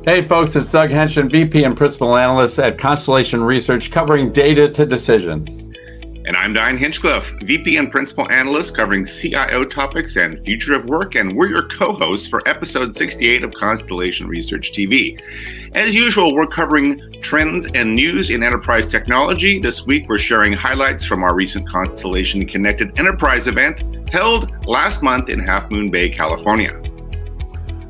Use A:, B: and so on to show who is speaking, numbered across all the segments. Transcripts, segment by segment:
A: Hey folks, it's Doug Henschen, VP and Principal Analyst at Constellation Research, covering data to decisions.
B: And I'm Dion Hinchcliffe, VP and Principal Analyst, covering CIO topics and future of work, and we're your co-hosts for episode 68 of Constellation Research TV. As usual, we're covering trends and news in enterprise technology. This week, we're sharing highlights from our recent Constellation Connected Enterprise event held last month in Half Moon Bay, California.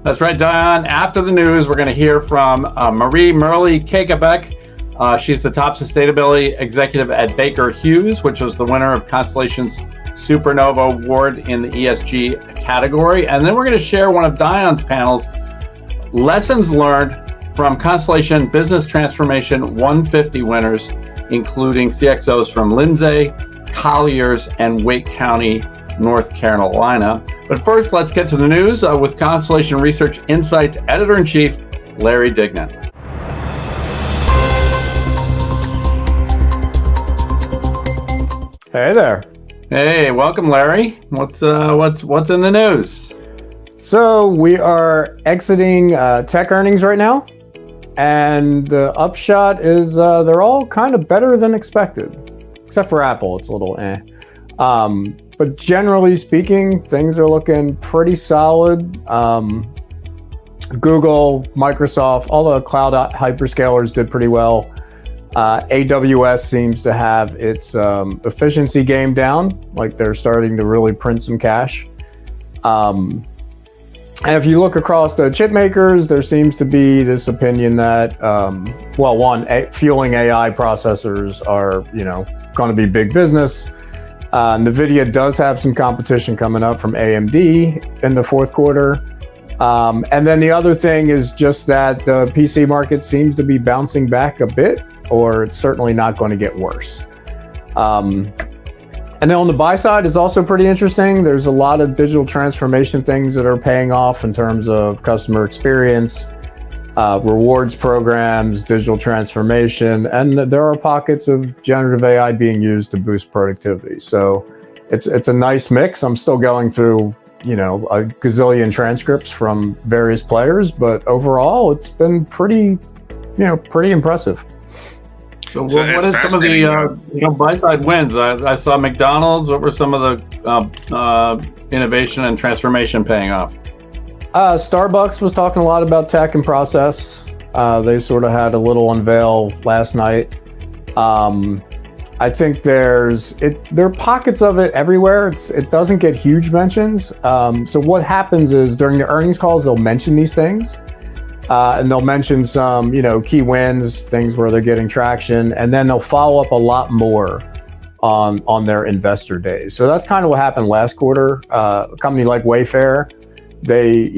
A: That's right, Dion. After the news, we're going to hear from Marie Merle Caekebeke. She's the top sustainability executive at Baker Hughes, which was the winner of Constellation's SuperNova Award in the ESG category. And then we're going to share one of Dion's panels, lessons learned from Constellation Business Transformation 150 winners, including CXOs from Lindsay, Colliers, and Wake County, North Carolina. But first, let's get to the news with Constellation Research Insights Editor-in-Chief, Larry Dignan.
C: Hey there.
A: Hey, welcome, Larry. What's in the news?
C: So we are exiting tech earnings right now, and the upshot is they're all kind of better than expected, except for Apple. It's a little eh. But generally speaking, things are looking pretty solid. Google, Microsoft, all the cloud hyperscalers did pretty well. AWS seems to have its efficiency game down, like they're starting to really print some cash. And if you look across the chip makers, there seems to be this opinion that, fueling AI processors are, going to be big business. NVIDIA does have some competition coming up from AMD in the fourth quarter. And then the other thing is just that the PC market seems to be bouncing back a bit, or it's certainly not going to get worse. And then on the buy side, it's also pretty interesting. There's a lot of digital transformation things that are paying off in terms of customer experience, rewards programs, digital transformation, and there are pockets of generative AI being used to boost productivity. So it's a nice mix. I'm still going through, a gazillion transcripts from various players, but overall it's been pretty impressive.
A: So what are some of the buy-side wins? I saw McDonald's. What were some of the innovation and transformation paying off?
C: Starbucks was talking a lot about tech and process. They sort of had a little unveil last night. I think there are pockets of it everywhere. It doesn't get huge mentions. So what happens is during the earnings calls, they'll mention these things. And they'll mention some, key wins, things where they're getting traction, and then they'll follow up a lot more on their investor days. So that's kind of what happened last quarter. A company like Wayfair, they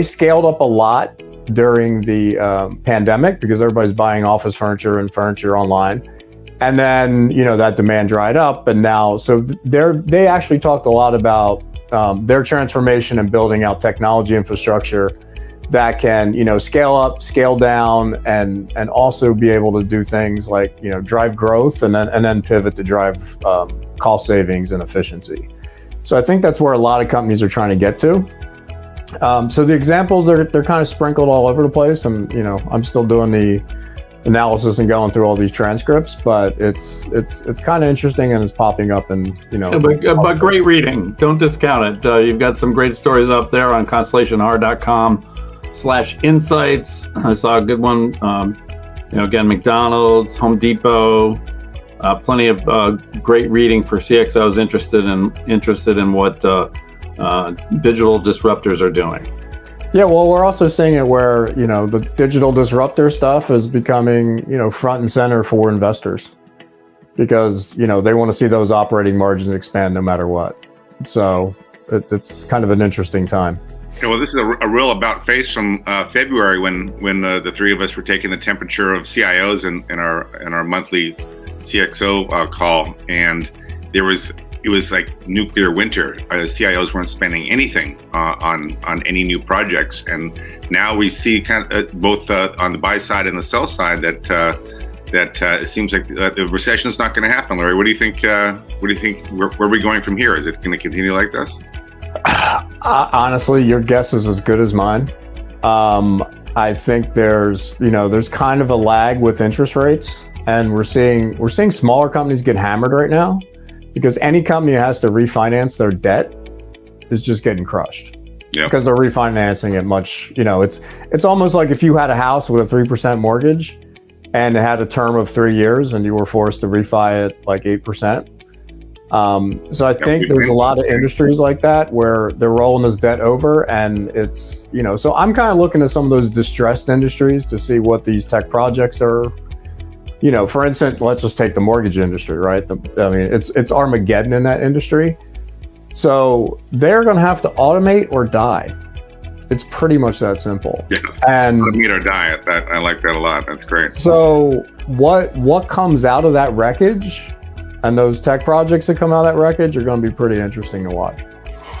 C: scaled up a lot during the pandemic because everybody's buying office furniture and furniture online. And then, that demand dried up. And now, so they actually talked a lot about their transformation and building out technology infrastructure that can, scale up, scale down, and also be able to do things like, drive growth and then pivot to drive cost savings and efficiency. So I think that's where a lot of companies are trying to get to. So the examples, they're kind of sprinkled all over the place, and I'm still doing the analysis and going through all these transcripts, but it's kind of interesting and it's popping up, and
A: but great reading. Don't discount it. You've got some great stories up there on constellationr.com/insights. I saw a good one. Again, McDonald's, Home Depot. Plenty of great reading for CXOs interested in what digital disruptors are doing.
C: Yeah, well, we're also seeing it where, the digital disruptor stuff is becoming, front and center for investors because, they want to see those operating margins expand no matter what. So it's kind of an interesting time.
B: Yeah, well, this is a real about face from February when the three of us were taking the temperature of CIOs in our monthly CXO call, and it was like nuclear winter. CIOs weren't spending anything on any new projects, and now we see kind of both on the buy side and the sell side that it seems like the recession is not going to happen. Larry, what do you think? Where are we going from here? Is it going to continue like this?
C: Honestly, your guess is as good as mine. I think there's kind of a lag with interest rates, and we're seeing smaller companies get hammered right now because any company that has to refinance their debt is just getting crushed.
B: Yeah.
C: Because they're refinancing it much, it's almost like if you had a house with a 3% mortgage and it had a term of 3 years and you were forced to refi it like 8%. So I think there's a lot of industries like that where they're rolling this debt over, and it's, so I'm kind of looking at some of those distressed industries to see what these tech projects are. For instance, let's just take the mortgage industry, right? It's Armageddon in that industry. So they're going to have to automate or die. It's pretty much that simple.
B: Yeah.
C: And
B: automate or die. I like that a lot. That's great.
C: So what comes out of that wreckage? And those tech projects that come out of that wreckage are going to be pretty interesting to watch.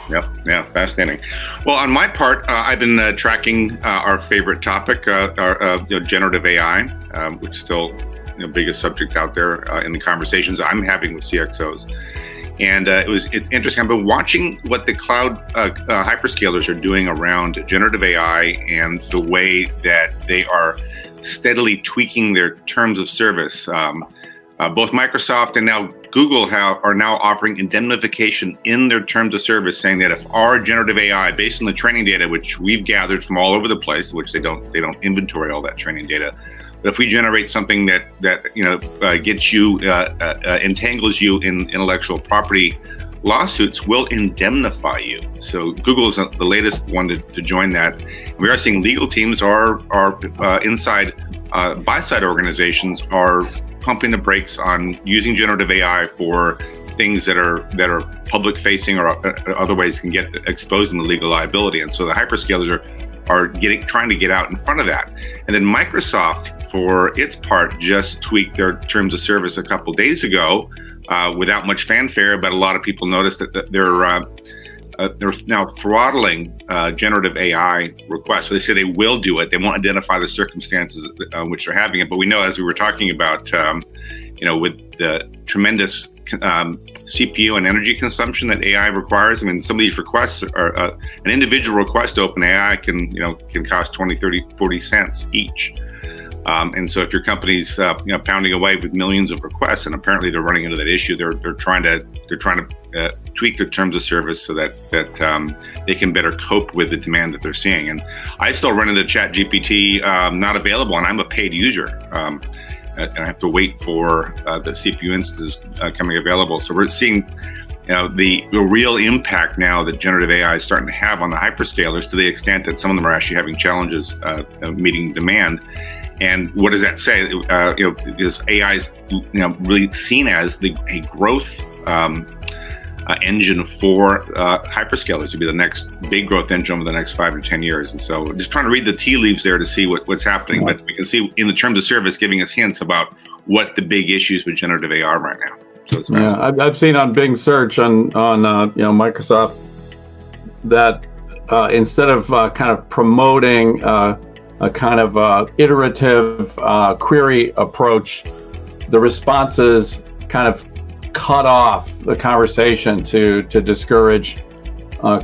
B: Yeah, fascinating. Well, on my part, I've been tracking our favorite topic, generative AI, which is still the biggest subject out there in the conversations I'm having with CXOs. And it's interesting. I've been watching what the cloud hyperscalers are doing around generative AI and the way that they are steadily tweaking their terms of service. Both Microsoft and now Google are now offering indemnification in their terms of service, saying that if our generative AI, based on the training data, which we've gathered from all over the place, which they don't inventory all that training data, but if we generate something that gets you, entangles you in intellectual property lawsuits, will indemnify you. So Google is the latest one to join that. We are seeing legal teams are inside buy-side organizations are pumping the brakes on using generative AI for things that are public facing or other ways can get exposed in the legal liability. And so the hyperscalers are trying to get out in front of that. And then Microsoft, for its part, just tweaked their terms of service a couple days ago without much fanfare, but a lot of people noticed that they're now throttling generative AI requests. So they say they will do it. They won't identify the circumstances which they're having it. But we know, as we were talking about, with the tremendous CPU and energy consumption that AI requires. I mean, some of these requests are an individual request to open AI can cost 20, 30, 40 cents each. And so if your company's pounding away with millions of requests, and apparently they're running into that issue, they're trying to tweak their terms of service so that they can better cope with the demand that they're seeing. And I still run into ChatGPT not available, and I'm a paid user. And I have to wait for the CPU instances coming available. So we're seeing the real impact now that generative AI is starting to have on the hyperscalers, to the extent that some of them are actually having challenges meeting demand. And what does that say? Is AI really seen as a growth engine for hyperscalers to be the next big growth engine over the next 5 to 10 years. And so just trying to read the tea leaves there to see what's happening. But we can see in the terms of service giving us hints about what the big issues with generative AI are right now. So it's
A: I've seen on Bing search on Microsoft that instead of kind of promoting a kind of iterative query approach, the responses kind of cut off the conversation to discourage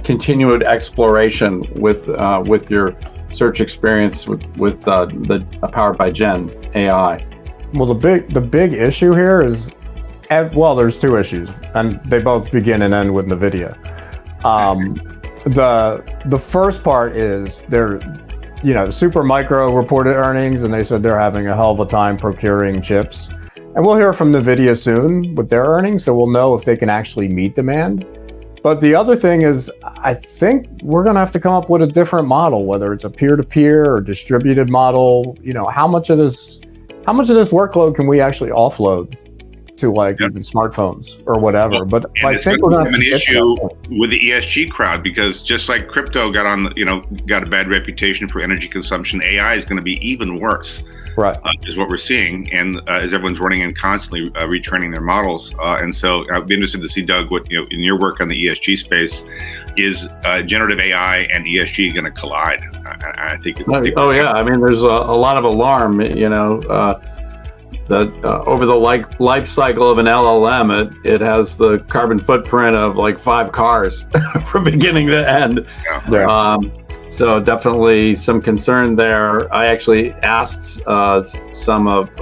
A: continued exploration with your search experience with the powered by Gen AI.
C: Well, the big issue here is, there's two issues, and they both begin and end with NVIDIA. The first part is Supermicro reported earnings, and they said they're having a hell of a time procuring chips. And we'll hear from NVIDIA soon with their earnings, so we'll know if they can actually meet demand. But the other thing is, I think we're going to have to come up with a different model, whether it's a peer-to-peer or distributed model. How much of this workload can we actually offload to even smartphones or whatever?
B: Well,
C: but I think we're going to have
B: an issue with the ESG crowd, because just like crypto got a bad reputation for energy consumption, AI is going to be even worse.
C: Right.
B: Is what we're seeing, and as everyone's running in constantly retraining their models, and so I'd be interested to see, Doug, what in your work on the ESG space, is generative AI and ESG going to collide? I think.
A: Yeah, I mean, there's a lot of alarm. That over the life cycle of an LLM, it has the carbon footprint of 5 cars from beginning to end.
C: Yeah.
A: So definitely some concern there. I actually asked some of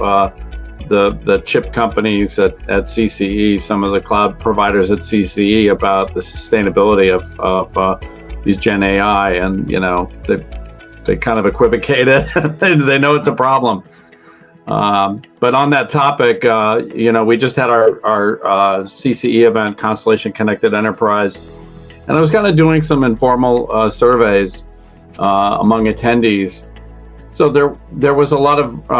A: the chip companies at CCE, some of the cloud providers at CCE about the sustainability of these Gen AI, and they kind of equivocated. They know it's a problem. But on that topic, we just had our CCE event, Constellation Connected Enterprise, and I was kind of doing some informal surveys among attendees. So there was a lot of,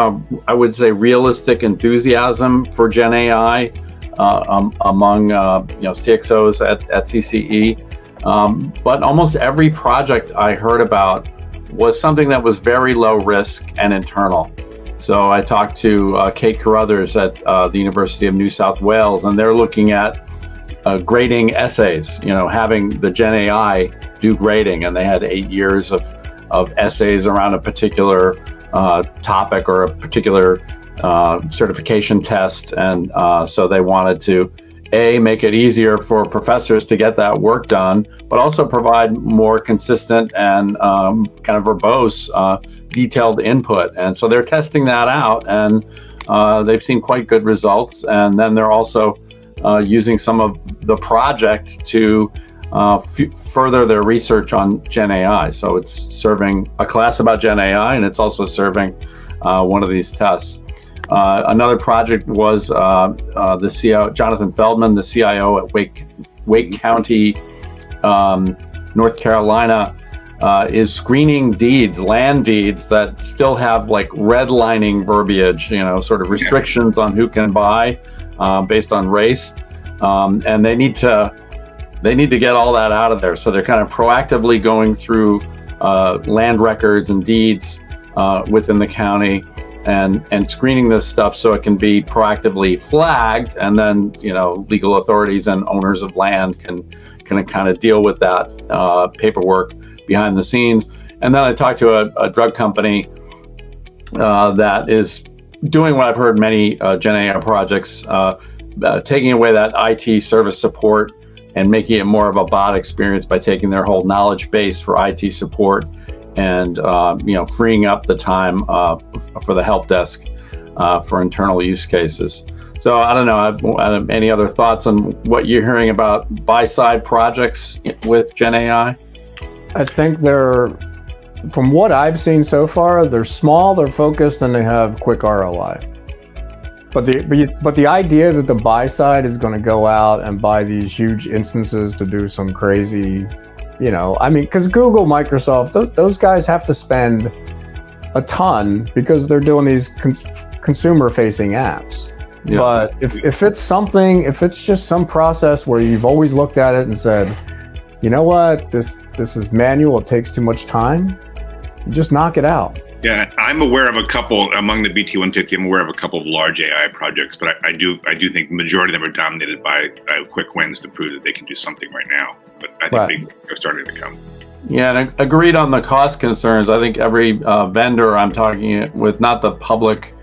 A: I would say, realistic enthusiasm for Gen AI among CXOs at CCE. But almost every project I heard about was something that was very low risk and internal. So I talked to Kate Carruthers at the University of New South Wales, and they're looking at grading essays, having the Gen AI do grading, and they had 8 years of essays around a particular topic or a particular certification test. And so they wanted to, make it easier for professors to get that work done, but also provide more consistent and kind of verbose, detailed input. And so they're testing that out, and they've seen quite good results. And then they're also using some of the project to further their research on Gen AI. So it's serving a class about Gen AI, and it's also serving one of these tests. Another project was the CIO, Jonathan Feldman, the CIO at Wake County, North Carolina, is screening land deeds that still have like redlining verbiage, sort of restrictions on who can buy based on race, and they need to get all that out of there. So they're kind of proactively going through land records and deeds within the county and screening this stuff so it can be proactively flagged, and then legal authorities and owners of land can kind of deal with that paperwork behind the scenes. And then I talked to a drug company that is doing what I've heard many Gen AI projects, taking away that IT service support and making it more of a bot experience by taking their whole knowledge base for IT support and freeing up the time for the help desk for internal use cases. So I don't know, any other thoughts on what you're hearing about buy-side projects with Gen AI?
C: I think from what I've seen so far, they're small, they're focused, and they have quick ROI. But the idea that the buy side is going to go out and buy these huge instances to do some crazy, because Google, Microsoft, those guys have to spend a ton because they're doing these consumer-facing apps. Yeah. But if it's just some process where you've always looked at it and said, you know what, this is manual, it takes too much time, just knock it out.
B: Yeah, I'm aware of a couple among the BT150. I'm aware of a couple of large AI projects, but I do think the majority of them are dominated by quick wins to prove that they can do something right now. But I think they're starting to come.
A: Yeah, and agreed on the cost concerns. I think every vendor I'm talking with, not the public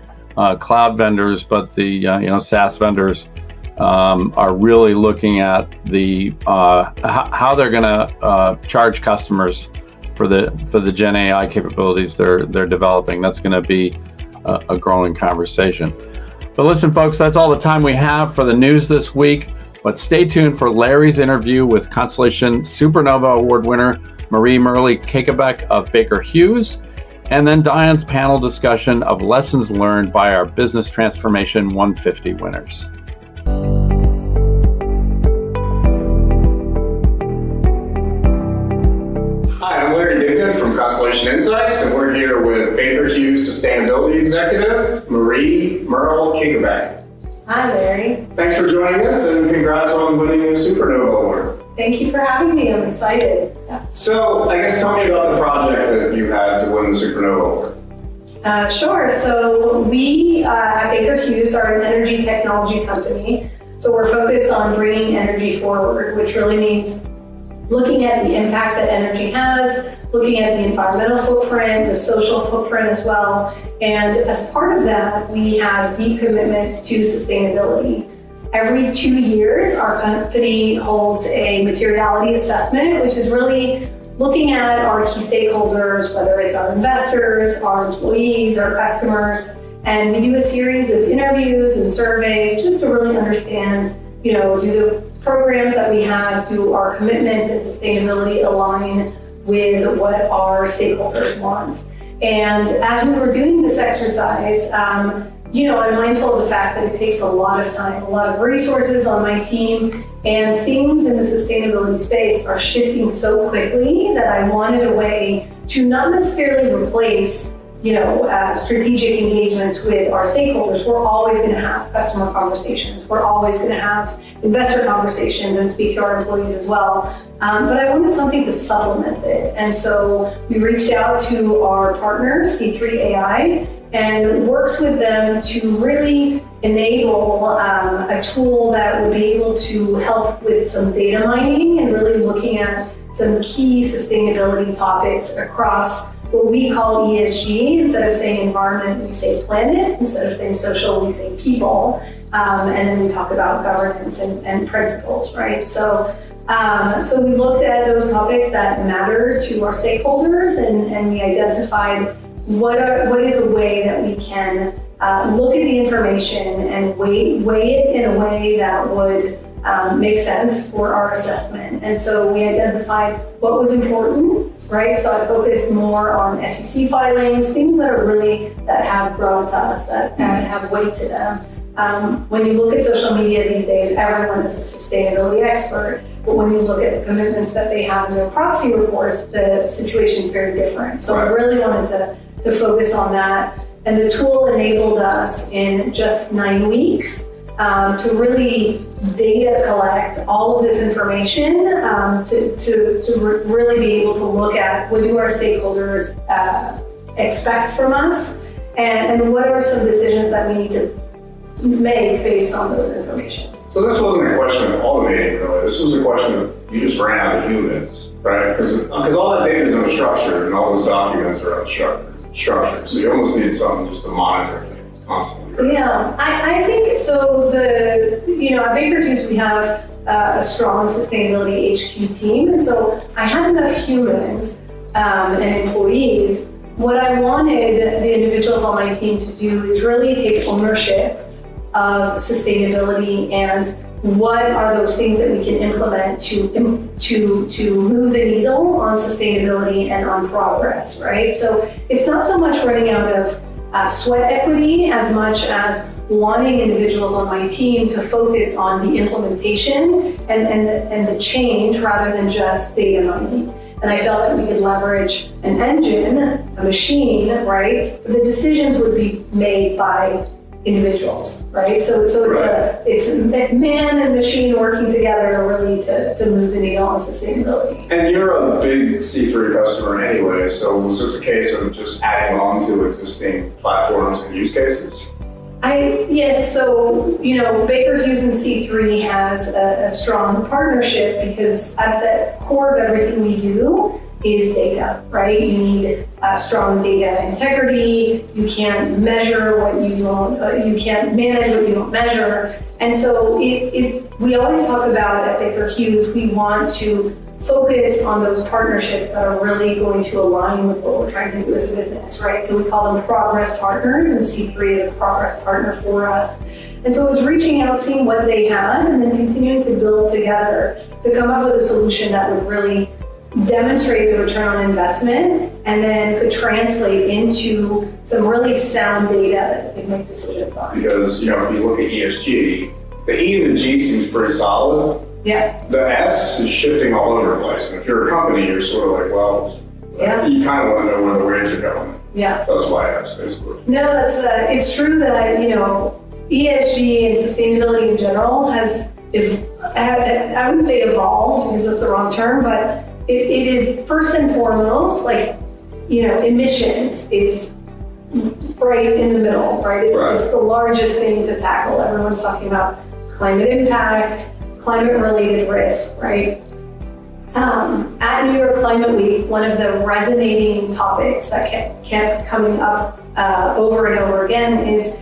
A: cloud vendors, but the SaaS vendors, are really looking at the how they're going to charge customers for the Gen AI capabilities they're developing. That's going to be a growing conversation. But listen, folks, that's all the time we have for the news this week. But stay tuned for Larry's interview with Constellation SuperNova Award winner Marie Merle Caekebeke of Baker Hughes, and then Dion's panel discussion of lessons learned by our Business Transformation 150 winners.
D: I'm Larry Dignan from Constellation Insights, and we're here with Baker Hughes Sustainability Executive, Marie Merle Caekebeke.
E: Hi, Larry.
D: Thanks for joining us, and congrats on winning the SuperNova Award.
E: Thank you for having me. I'm excited.
D: So, I guess tell me about the project that you had to win the SuperNova Award.
E: Sure. So we at Baker Hughes are an energy technology company. So we're focused on bringing energy forward, which really means looking at the impact that energy has, looking at the environmental footprint, the social footprint as well. And as part of that, we have deep commitments to sustainability. Every 2 years, our company holds a materiality assessment, which is really looking at our key stakeholders, whether it's our investors, our employees, our customers, and we do a series of interviews and surveys just to really understand, do the programs that we have, do our commitments and sustainability align with what our stakeholders want. And as we were doing this exercise, I'm mindful of the fact that it takes a lot of time, a lot of resources on my team, and things in the sustainability space are shifting so quickly that I wanted a way to not necessarily replace strategic engagements with our stakeholders. We're always going to have customer conversations. We're always going to have investor conversations and speak to our employees as well. But I wanted something to supplement it. And so we reached out to our partners, C3 AI, and worked with them to really enable a tool that would be able to help with some data mining and really looking at some key sustainability topics across what we call ESG. Instead of saying environment, we say planet. Instead of saying social, we say people. And then we talk about governance and principles, right? So we looked at those topics that matter to our stakeholders, and we identified what is a way that we can look at the information and weigh it in a way that would make sense for our assessment. And so we identified what was important, right? So I focused more on SEC filings, things that have gravitas, that have weight to them. When you look at social media these days, everyone is a sustainability expert. But when you look at the commitments that they have in their proxy reports, the situation is very different. So I really wanted to focus on that. And the tool enabled us in just 9 weeks to really data collect all of this information to really be able to look at what do our stakeholders expect from us, and what are some decisions that we need to make based on those information.
D: So this wasn't a question of automating, really. This was a question of you just ran out of humans, right? Because all that data is unstructured and all those documents are unstructured. So you almost need something just to monitor things constantly. Right?
E: Yeah, I think so. At Baker Hughes we have a strong sustainability HQ team, and so I had enough humans and employees. What I wanted the individuals on my team to do is really take ownership of sustainability and what are those things that we can implement to move the needle on sustainability and on progress, right? So it's not so much running out of sweat equity as much as wanting individuals on my team to focus on the implementation and the change rather than just data mining. And I felt that we could leverage an engine, a machine, right? But the decisions would be made by individuals, right? So it's man and machine working together really to move the needle on sustainability.
D: And you're a big C3 customer anyway, so was this a case of just adding on to existing platforms and use cases?
E: Yes, so, Baker Hughes and C3 has a strong partnership because at the core of everything we do is data, right? You need strong data integrity. You can't measure what you don't, you can't manage what you don't measure. And so we always talk about at Baker Hughes, we want to focus on those partnerships that are really going to align with what we're trying to do as a business, right? So we call them progress partners, and C3 is a progress partner for us. And so it was reaching out, seeing what they had, and then continuing to build together to come up with a solution that would really demonstrate the return on investment and then could translate into some really sound data that we can make decisions on.
D: Because, if you look at ESG, the E and the G seems pretty solid.
E: Yeah.
D: The S is shifting all over the place. And if you're a company, you're sort of like, well, you kind of want to know where the waves are going.
E: Yeah.
D: That's why I asked, basically.
E: No, that's it's true that, ESG and sustainability in general has, I wouldn't say evolved because that's the wrong term, but it is first and foremost, emissions is right in the middle, right? It's the largest thing to tackle. Everyone's talking about climate impact, climate-related risk, right? At New York Climate Week, one of the resonating topics that kept coming up over and over again is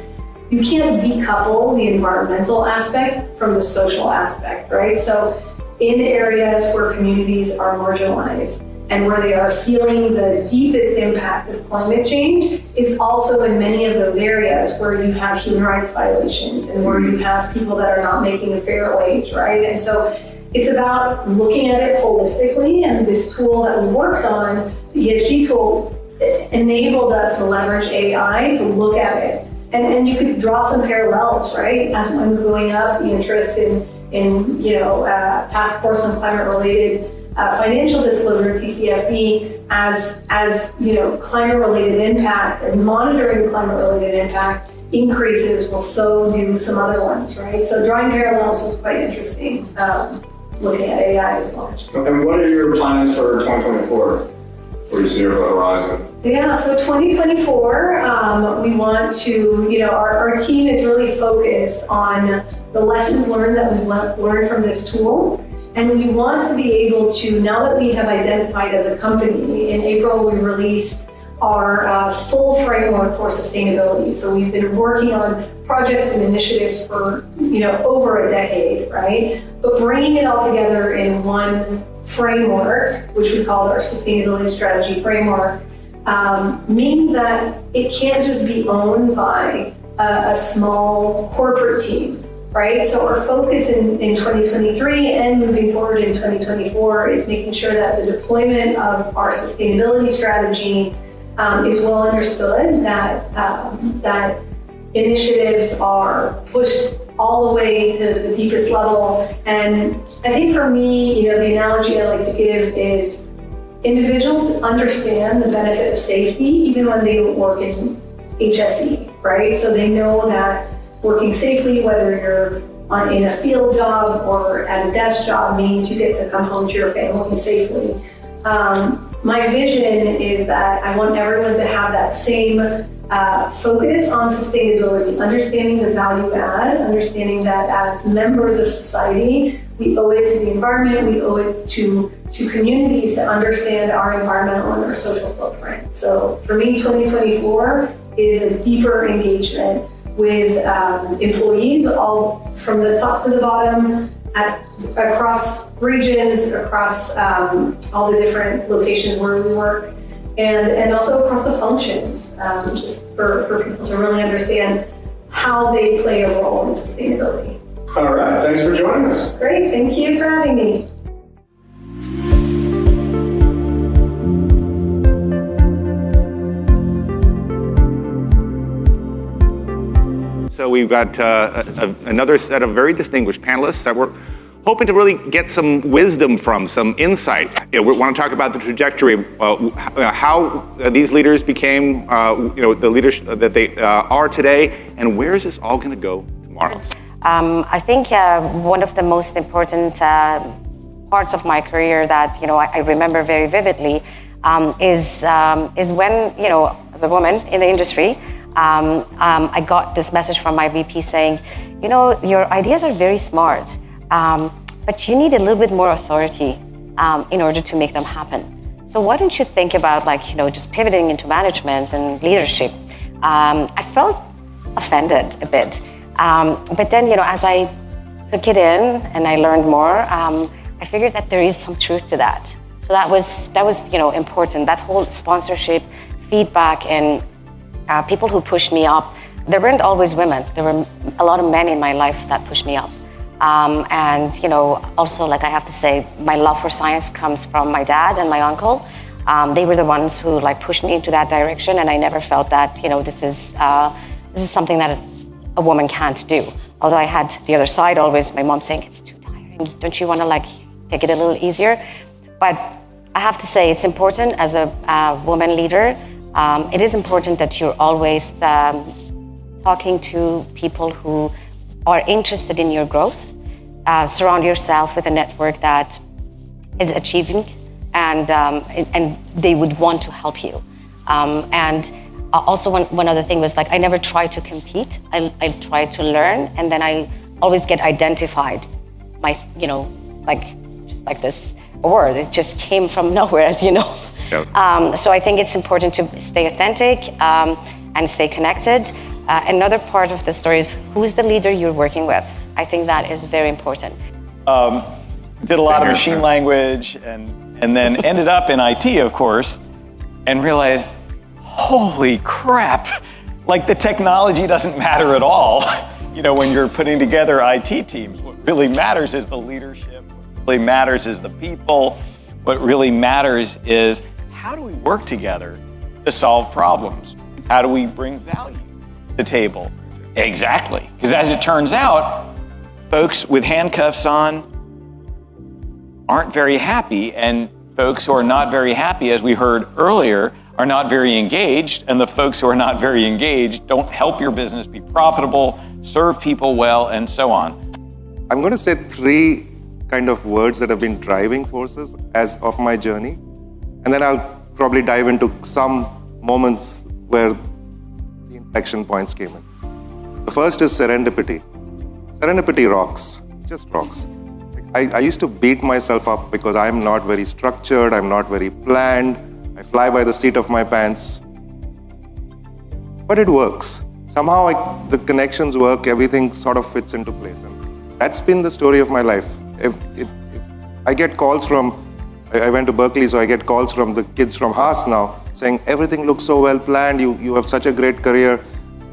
E: you can't decouple the environmental aspect from the social aspect, right? So in areas where communities are marginalized, and where they are feeling the deepest impact of climate change is also in many of those areas where you have human rights violations and where you have people that are not making a fair wage, right? And so it's about looking at it holistically, and this tool that we worked on, the ESG tool, enabled us to leverage AI to look at it. And you could draw some parallels, right? As one's going up, the interest in task force on climate-related financial disclosure, TCFD, as climate-related impact and monitoring climate-related impact increases, will so do some other ones, right? So drawing parallels was quite interesting, looking at AI as well.
D: And what are your plans for 2024 for your zero horizon?
E: Yeah, so 2024, we want to, our team is really focused on the lessons learned that we've learned from this tool. And we want to be able to, now that we have identified as a company, in April we released our full framework for sustainability. So we've been working on projects and initiatives for over a decade, right? But bringing it all together in one framework, which we call our sustainability strategy framework, means that it can't just be owned by a small corporate team. Right, so our focus in 2023 and moving forward in 2024 is making sure that the deployment of our sustainability strategy is well understood, that initiatives are pushed all the way to the deepest level. And I think for me, the analogy I like to give is individuals understand the benefit of safety even when they don't work in HSE, right? So they know that working safely, whether you're in a field job or at a desk job, means you get to come home to your family safely. My vision is that I want everyone to have that same focus on sustainability, understanding the value add, understanding that as members of society, we owe it to the environment, we owe it to communities to understand our environmental and our social footprint. So for me, 2024 is a deeper engagement with employees, all from the top to the bottom, across regions, across all the different locations where we work, and also across the functions, just for people to really understand how they play a role in sustainability.
D: All right, thanks for joining us.
E: Great, thank you for having me.
B: So we've got another set of very distinguished panelists that we're hoping to really get some wisdom from, some insight. We want to talk about the trajectory of how these leaders became, the leaders that they are today, and where is this all going to go tomorrow?
F: I think one of the most important parts of my career that I remember very vividly is when as a woman in the industry. I got this message from my VP saying, your ideas are very smart, but you need a little bit more authority in order to make them happen. So why don't you think about just pivoting into management and leadership? I felt offended a bit. But then, as I took it in and I learned more, I figured that there is some truth to that. So that was important. That whole sponsorship, feedback, and people who pushed me up. There weren't always women. There were a lot of men in my life that pushed me up. And also, I have to say, my love for science comes from my dad and my uncle. They were the ones who pushed me into that direction, and I never felt that this is something that a woman can't do. Although I had the other side always, my mom saying it's too tiring. Don't you want to take it a little easier? But I have to say, it's important as a woman leader. It is important that you're always talking to people who are interested in your growth. Surround yourself with a network that is achieving, and they would want to help you. And also, one other thing was I never try to compete. I try to learn, and then I always get identified. Just like this word, it just came from nowhere, as you know. Yep. So I think it's important to stay authentic and stay connected. Another part of the story is who's the leader you're working with. I think that is very important.
G: Did a lot of machine language and and then ended up in IT, of course, and realized, holy crap, like the technology doesn't matter at all. You know, when you're putting together IT teams, what really matters is the leadership, what really matters is the people, what really matters is how do we work together to solve problems? How do we bring value to the table? Exactly, because as it turns out, folks with handcuffs on aren't very happy, and folks who are not very happy, as we heard earlier, are not very engaged, and the folks who are not very engaged don't help your business be profitable, serve people well, and so on.
H: I'm going to say 3 kind of words that have been driving forces as of my journey, and then I'll probably dive into some moments where the inflection points came in. The first is serendipity. Serendipity rocks, just rocks. I used to beat myself up because I'm not very structured, I'm not very planned, I fly by the seat of my pants. But it works. Somehow the connections work, everything sort of fits into place. And that's been the story of my life. If I get calls from, I went to Berkeley, so I get calls from the kids from Haas now saying, everything looks so well planned, you have such a great career.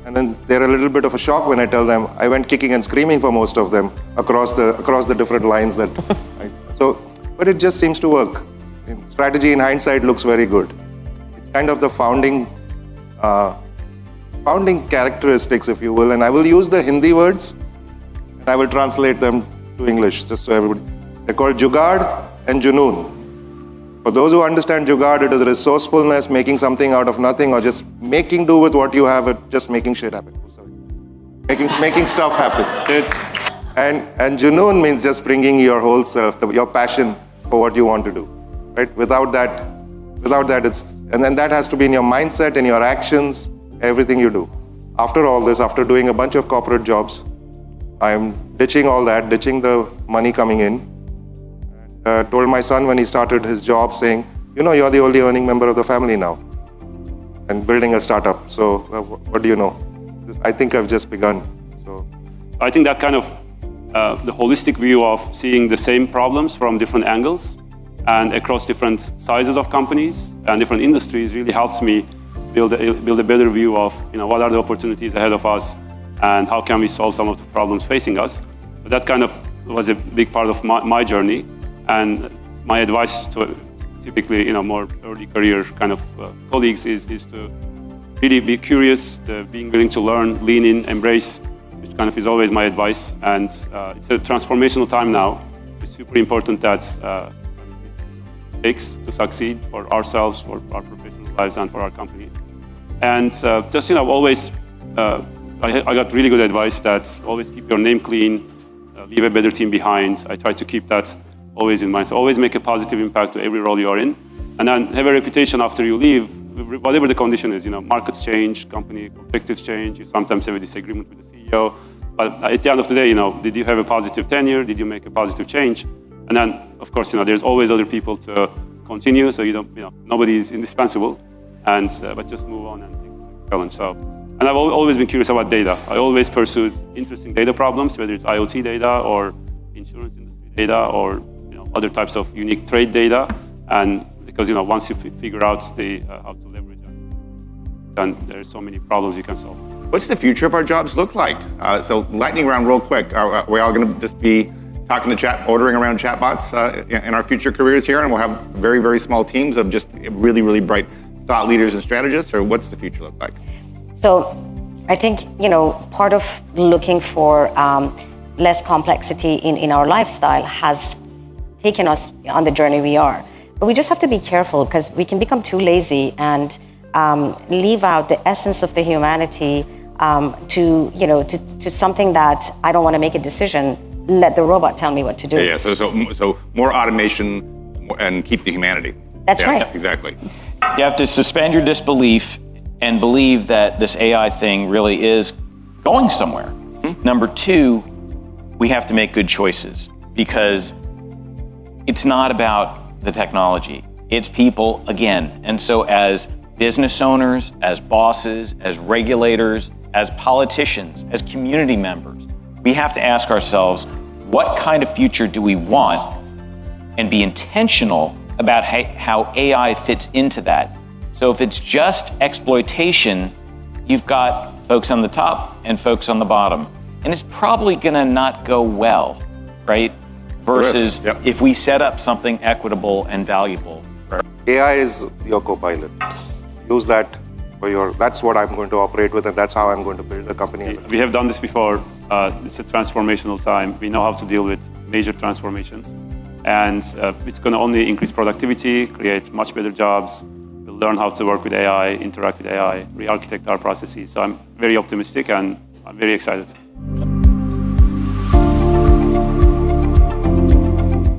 H: And then they're a little bit of a shock when I tell them I went kicking and screaming for most of them across the different lines that but it just seems to work. Strategy in hindsight looks very good. It's kind of the founding characteristics, if you will, and I will use the Hindi words and I will translate them to English just so everybody. They're called Jugaad and Junoon. For those who understand Jugaad, it is resourcefulness, making something out of nothing, or just making do with what you have, or just making shit happen. Making stuff happen. And Junoon means just bringing your whole self, your passion for what you want to do. Right? Without that, it's, and then that has to be in your mindset, in your actions, everything you do. After all this, after doing a bunch of corporate jobs, I'm ditching all that, ditching the money coming in. Told my son when he started his job saying, you know, you're the only earning member of the family now and building a startup. So what do you know? I think I've just begun. So
I: I think that kind of the holistic view of seeing the same problems from different angles and across different sizes of companies and different industries really helps me build a better view of, you know, what are the opportunities ahead of us and how can we solve some of the problems facing us. So that kind of was a big part of my journey. And my advice to typically, you know, more early career kind of colleagues is to really be curious, being willing to learn, lean in, embrace, which kind of is always my advice. And it's a transformational time now. It's super important that it takes to succeed for ourselves, for our professional lives, and for our companies. And just, you know, always, I got really good advice that always keep your name clean, leave a better team behind. I try to keep that always in mind. So always make a positive impact to every role you are in. And then have a reputation after you leave, whatever the condition is. You know, markets change, company objectives change, you sometimes have a disagreement with the CEO. But at the end of the day, you know, did you have a positive tenure? Did you make a positive change? And then, of course, you know, there's always other people to continue. So you know, nobody is indispensable. And but just move on and take the next challenge. So, and I've always been curious about data. I always pursued interesting data problems, whether it's IoT data or insurance industry data or other types of unique trade data, and because once you figure out how to leverage it, then there's so many problems you can solve.
B: What's the future of our jobs look like? So lightning round real quick. Are we all going to just be talking to ordering around chatbots in our future careers here, and we'll have very, very small teams of just really, really bright thought leaders and strategists, or what's the future look like?
F: So I think, part of looking for less complexity in our lifestyle has taken us on the journey we are. But we just have to be careful because we can become too lazy and leave out the essence of the humanity to something that I don't want to make a decision. Let the robot tell me what to do.
B: Yeah. So more automation and keep the humanity.
F: That's right.
B: Exactly.
G: You have to suspend your disbelief and believe that this AI thing really is going somewhere. Mm-hmm. Number two, we have to make good choices because it's not about the technology, it's people again. And so as business owners, as bosses, as regulators, as politicians, as community members, we have to ask ourselves, what kind of future do we want? And be intentional about how AI fits into that. So if it's just exploitation, you've got folks on the top and folks on the bottom. And it's probably gonna not go well, right? Versus if we set up something equitable and valuable.
H: AI is your co-pilot. Use that for that's what I'm going to operate with, and that's how I'm going to build a company.
I: We have done this before. It's a transformational time. We know how to deal with major transformations. And it's going to only increase productivity, create much better jobs. We'll learn how to work with AI, interact with AI, re-architect our processes. So I'm very optimistic and I'm very excited.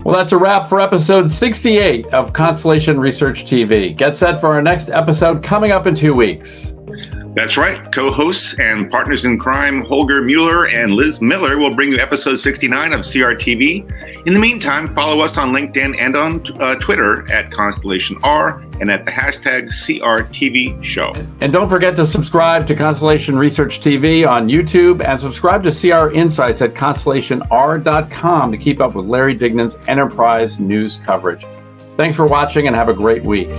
A: Well, that's a wrap for episode 68 of Constellation Research TV. Get set for our next episode coming up in 2 weeks.
B: That's right. Co-hosts and partners in crime, Holger Mueller and Liz Miller, will bring you episode 69 of CRTV. In the meantime, follow us on LinkedIn and on Twitter at ConstellationR and at the hashtag CRTV show.
A: And don't forget to subscribe to Constellation Research TV on YouTube and subscribe to CR Insights at ConstellationR.com to keep up with Larry Dignan's enterprise news coverage. Thanks for watching and have a great week.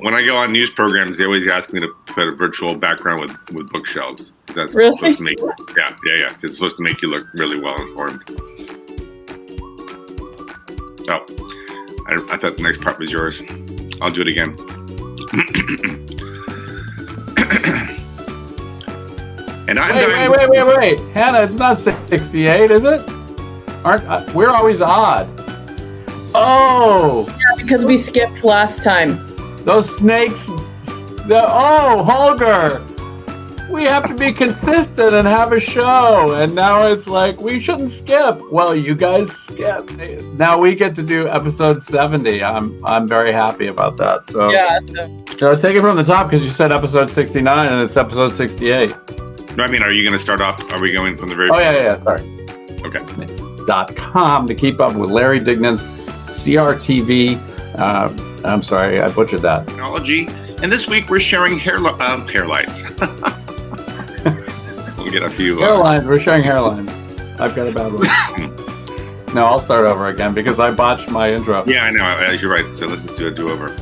B: When I go on news programs, they always ask me to put a virtual background with bookshelves. That's
J: really?
B: Supposed to make it's supposed to make you look really well informed. Oh, I thought the next part was yours. I'll do it again. And
A: Wait. Hannah, it's not 68, is it? We're always odd. Oh!
J: Yeah, because we skipped last time.
A: Those snakes. Holger! We have to be consistent and have a show. And now it's like, we shouldn't skip. Well, you guys skip. Now we get to do episode 70. I'm very happy about that. So
J: yeah.
A: So take it from the top because you said episode 69 and it's episode 68.
B: No, I mean, are you going to start off? Are we going from the very
A: yeah. Sorry.
B: Okay.
A: .com to keep up with Larry Dignan's CRTV. I'm sorry, I butchered that.
B: Technology. And this week we're sharing hair lights. We'll get a few.
A: Hairlines. We're sharing hairlines. I've got a bad one. No, I'll start over again because I botched my intro.
B: Yeah, I know. You're right. So let's just do a do-over.